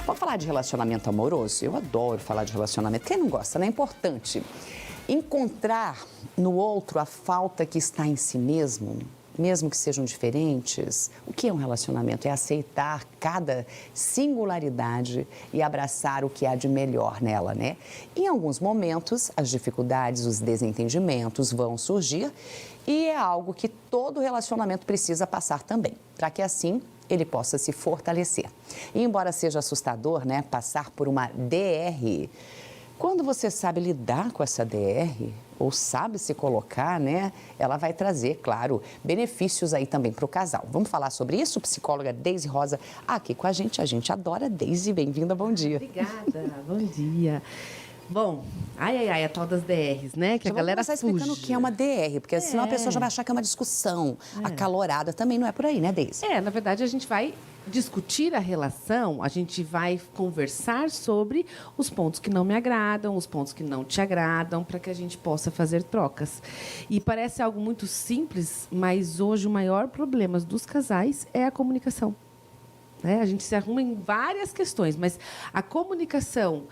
Vamos falar de relacionamento amoroso? Eu adoro falar de relacionamento. Quem não gosta, né? É importante encontrar no outro a falta que está em si mesmo que sejam diferentes. O que é um relacionamento? É aceitar cada singularidade e abraçar o que há de melhor nela, né? Em alguns momentos, as dificuldades, os desentendimentos vão surgir e é algo que todo relacionamento precisa passar também, para que assim ele possa se fortalecer. E embora seja assustador, né, passar por uma DR, quando você sabe lidar com essa DR, ou sabe se colocar, né, ela vai trazer, claro, benefícios aí também para o casal. Vamos falar sobre isso? Psicóloga Deise Rosa aqui com a gente adora. Deise, bem-vinda, bom dia. Obrigada, bom dia. Bom, a tal das DRs, né? Que já a galera fuja. Explicando o que é uma DR, porque senão a pessoa já vai achar que é uma discussão acalorada. Também não é por aí, né, Deise? Na verdade, a gente vai discutir a relação, a gente vai conversar sobre os pontos que não me agradam, os pontos que não te agradam, para que a gente possa fazer trocas. E parece algo muito simples, mas hoje o maior problema dos casais é a comunicação. A gente se arruma em várias questões, mas a comunicação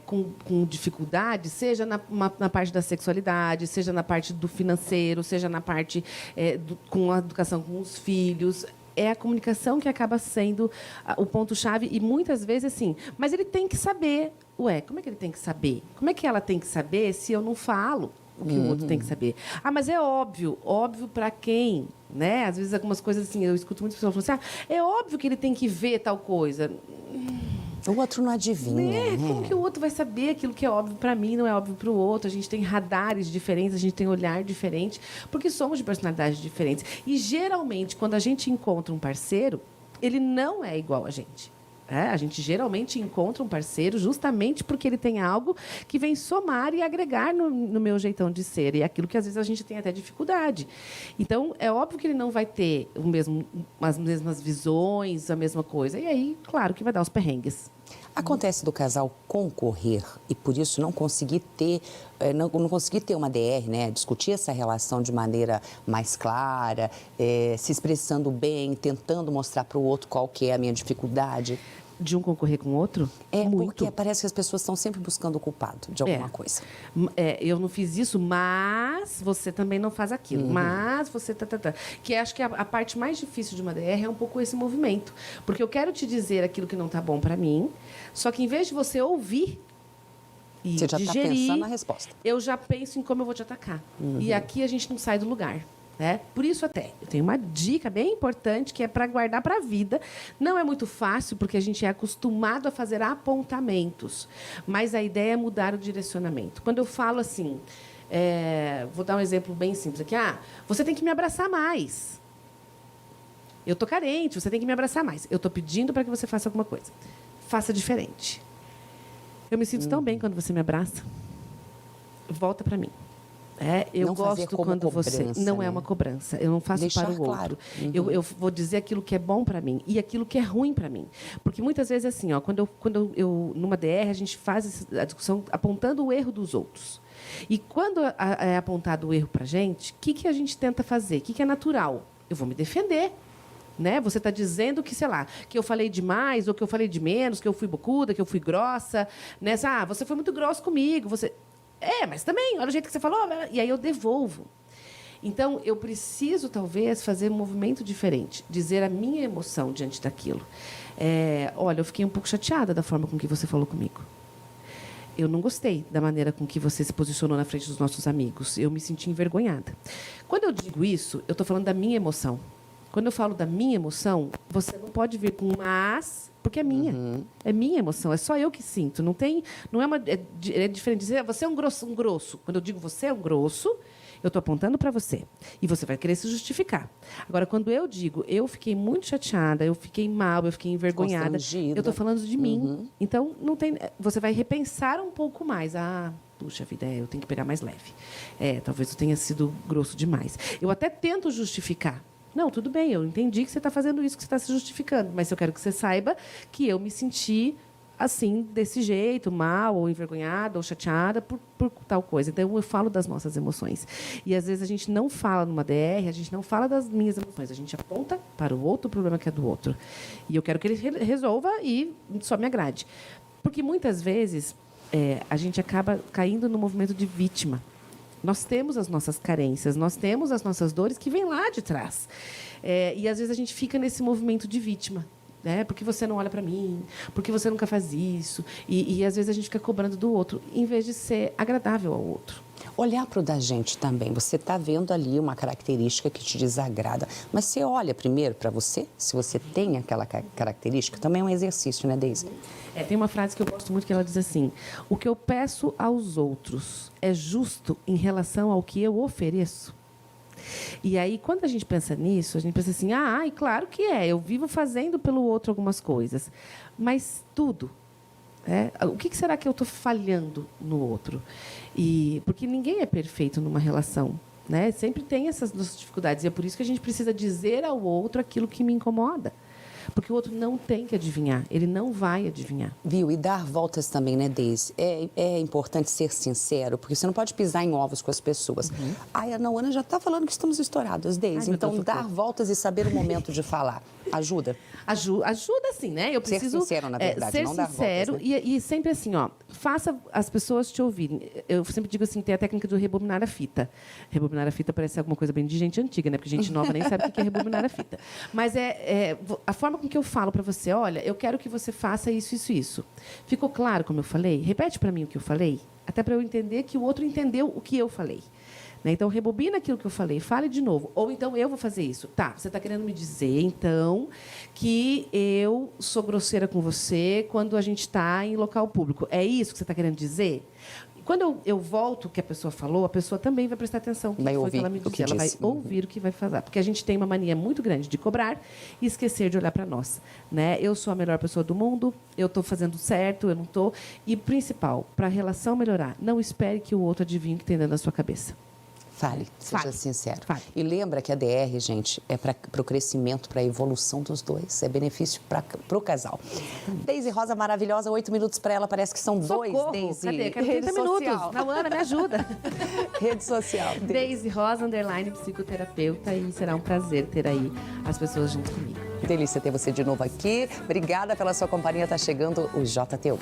com dificuldade, seja na parte da sexualidade, seja na parte do financeiro, seja na parte com a educação com os filhos, é a comunicação que acaba sendo o ponto-chave e muitas vezes assim, mas ele tem que saber. Ué, como é que ele tem que saber? Como é que ela tem que saber se eu não falo o que o outro tem que saber? Ah, mas é óbvio para quem? Né? Às vezes algumas coisas assim, eu escuto muitas pessoas falando assim, é óbvio que ele tem que ver tal coisa. O outro não adivinha, né? Como que o outro vai saber aquilo que é óbvio para mim, não é óbvio para o outro? A gente tem radares diferentes, a gente tem olhar diferente, porque somos de personalidades diferentes. E, geralmente, quando a gente encontra um parceiro, ele não é igual a gente. A gente geralmente encontra um parceiro justamente porque ele tem algo que vem somar e agregar no meu jeitão de ser. E aquilo que, às vezes, a gente tem até dificuldade. Então, é óbvio que ele não vai ter as mesmas visões, a mesma coisa. E aí, claro que vai dar os perrengues. Acontece do casal concorrer e, por isso, não conseguir ter uma DR, né? Discutir essa relação de maneira mais clara, se expressando bem, tentando mostrar para o outro qual que é a minha dificuldade. De um concorrer com o outro? Muito. Porque parece que as pessoas estão sempre buscando o culpado de alguma coisa. Eu não fiz isso, mas você também não faz aquilo. Mas você... Que acho que a parte mais difícil de uma DR é um pouco esse movimento. Porque eu quero te dizer aquilo que não está bom para mim, só que em vez de você ouvir e você já está pensando na resposta. Eu já penso em como eu vou te atacar. E aqui a gente não sai do lugar. Por isso até, eu tenho uma dica bem importante que é para guardar para a vida. Não é muito fácil, porque a gente é acostumado a fazer apontamentos. Mas a ideia é mudar o direcionamento. Quando eu falo assim, vou dar um exemplo bem simples aqui. Você tem que me abraçar mais. Eu estou carente, você tem que me abraçar mais. Eu estou pedindo para que você faça alguma coisa. Faça diferente. Eu me sinto tão bem quando você me abraça. Volta para mim. Eu gosto quando você... Não é uma cobrança. Eu não faço deixar para o outro. Claro. Eu vou dizer aquilo que é bom para mim e aquilo que é ruim para mim. Porque muitas vezes, assim, quando eu numa DR, a gente faz a discussão apontando o erro dos outros. E quando é apontado o erro para a gente, o que a gente tenta fazer? O que é natural? Eu vou me defender. Né? Você está dizendo que, sei lá, que eu falei demais, ou que eu falei de menos, que eu fui bocuda, que eu fui grossa. Né? Você foi muito grosso comigo. Mas também, olha o jeito que você falou. E aí eu devolvo. Então, eu preciso, talvez, fazer um movimento diferente. Dizer a minha emoção diante daquilo. Olha, eu fiquei um pouco chateada da forma com que você falou comigo. Eu não gostei da maneira com que você se posicionou na frente dos nossos amigos. Eu me senti envergonhada. Quando eu digo isso, eu estou falando da minha emoção. Quando eu falo da minha emoção, você não pode vir com mas... Porque é minha. É minha emoção. É só eu que sinto. Não é diferente dizer você é um grosso. Quando eu digo você é um grosso, eu estou apontando para você. E você vai querer se justificar. Agora, quando eu digo eu fiquei muito chateada, eu fiquei mal, eu fiquei envergonhada, eu estou falando de mim. Então, não tem. Você vai repensar um pouco mais. Puxa vida, eu tenho que pegar mais leve. Talvez eu tenha sido grosso demais. Eu até tento justificar. Não, tudo bem, eu entendi que você está fazendo isso, que você está se justificando, mas eu quero que você saiba que eu me senti assim, desse jeito, mal, ou envergonhada, ou chateada por tal coisa. Então, eu falo das nossas emoções. E, às vezes, a gente não fala numa DR, a gente não fala das minhas emoções, a gente aponta para o outro problema que é do outro. E eu quero que ele resolva e só me agrade. Porque, muitas vezes, a gente acaba caindo no movimento de vítima. Nós temos as nossas carências, nós temos as nossas dores que vêm lá de trás. E, às vezes, a gente fica nesse movimento de vítima. Porque você não olha para mim, porque você nunca faz isso. E, às vezes, a gente fica cobrando do outro, em vez de ser agradável ao outro. Olhar para o da gente também. Você está vendo ali uma característica que te desagrada, mas você olha primeiro para você, se você tem aquela característica. Também é um exercício, né, Deise? Tem uma frase que eu gosto muito que ela diz assim: o que eu peço aos outros é justo em relação ao que eu ofereço? E aí, quando a gente pensa nisso, a gente pensa assim, claro que é, eu vivo fazendo pelo outro algumas coisas. Mas tudo. O que será que eu estou falhando no outro? Porque ninguém é perfeito numa relação. Sempre tem essas nossas dificuldades. E é por isso que a gente precisa dizer ao outro aquilo que me incomoda. Porque o outro não tem que adivinhar, ele não vai adivinhar. Viu? E dar voltas também, né, Deise? É importante ser sincero, porque você não pode pisar em ovos com as pessoas. A Ana já está falando que estamos estouradas, Deise. Então, dar voltas e saber o momento de falar. Ajuda? Ajuda sim, né? Eu preciso ser sincero, na verdade, ser não dar sincero voltas, né? e sempre assim, faça as pessoas te ouvirem. Eu sempre digo assim, tem a técnica do rebobinar a fita. Rebobinar a fita parece alguma coisa bem de gente antiga, né? Porque gente nova nem sabe o que é rebobinar a fita. Mas a forma com que eu falo para você, olha, eu quero que você faça isso, isso, isso. Ficou claro como eu falei? Repete para mim o que eu falei, até para eu entender que o outro entendeu o que eu falei. Então, rebobina aquilo que eu falei, fale de novo. Ou então, eu vou fazer isso. Tá, você está querendo me dizer, então, que eu sou grosseira com você quando a gente está em local público. É isso que você está querendo dizer? Quando eu volto o que a pessoa falou, a pessoa também vai prestar atenção no que foi que ela me disse. Ela vai ouvir o que vai fazer. Porque a gente tem uma mania muito grande de cobrar e esquecer de olhar para nós. Eu sou a melhor pessoa do mundo, eu estou fazendo certo, eu não estou. E, principal, para a relação melhorar, não espere que o outro adivinhe o que tem dentro da sua cabeça. Fale, seja sincero. Fale. E lembra que a DR, gente, é para o crescimento, para a evolução dos dois. É benefício para o casal. Deise Rosa, maravilhosa, 8 minutos para ela, parece que são dois, Deise. Cadê? Quero 30 minutos. Não, Ana, me ajuda. Rede social. Deise Rosa, _ psicoterapeuta, e será um prazer ter aí as pessoas junto comigo. Que delícia ter você de novo aqui. Obrigada pela sua companhia. Está chegando o JTU.